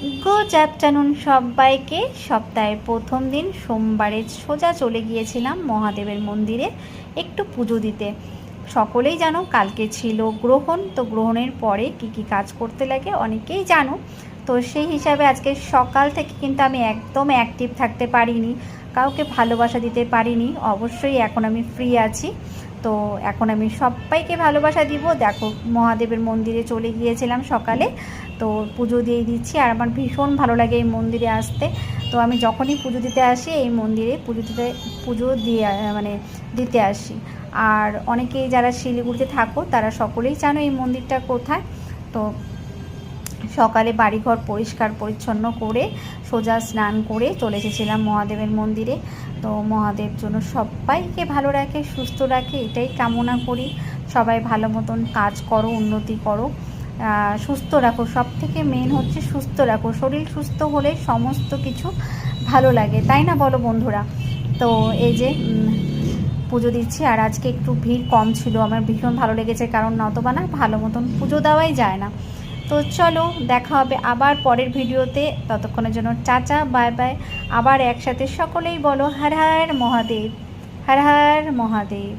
Good afternoon সবাইকে। সপ্তাহের প্রথম দিন সোমবারে সোজা চলে গিয়েছিলাম মহাদেবের মন্দিরে একটু পুজো দিতে। সকলেই জানো কালকে ছিল গ্রহণ, তো গ্রহণের পরে কি কি কাজ করতে লাগে অনেকেই জানো। তো সেই হিসাবে আজকে সকাল থেকে কিন্তু আমি একদম অ্যাক্টিভ থাকতে পারিনি, কাউকে ভালোবাসা দিতে পারিনি। অবশ্যই এখন আমি ফ্রি আছি, তো এখন আমি সবাইকে ভালোবাসা দিব। দেখো মহাদেবের মন্দিরে চলে গিয়েছিলাম সকালে, তো পুজো দিয়ে দিচ্ছি। আর আমার ভীষণ ভালো লাগে এই মন্দিরে আসতে। তো আমি যখনই পুজো দিতে আসি এই মন্দিরে পুজো দিয়ে দিতে আসি। আর অনেকেই যারা শিলিগুড়িতে থাকো তারা সকলেই জানো এই মন্দিরটা কোথায়। তো সকালে বাড়িঘর পরিষ্কার পরিচ্ছন্ন করে সোজা স্নান করে চলে এসেছিলাম মহাদেবের মন্দিরে। তো মহাদেব যেন সবাইকে ভালো রাখে, সুস্থ রাখে, এটাই কামনা করি। সবাই ভালো মতন কাজ করো, উন্নতি করো, সুস্থ রাখো। সব থেকে মেন হচ্ছে সুস্থ রাখো। শরীর সুস্থ হলে সমস্ত কিছু ভালো লাগে, তাই না বলো বন্ধুরা? তো এই যে পুজো দিচ্ছি। আর আজকে একটু ভিড় কম ছিল, আমার ভীষণ ভালো লেগেছে, কারণ নতবা না ভালো মতন পুজো দেওয়াই যায় না। তো চলো দেখা হবে আবার পরের ভিডিওতে। ততক্ষণের জন্য টাটা, বাই বাই। আবার একসাথে সকলেই বলো হর হর মহাদেব, হর হর মহাদেব।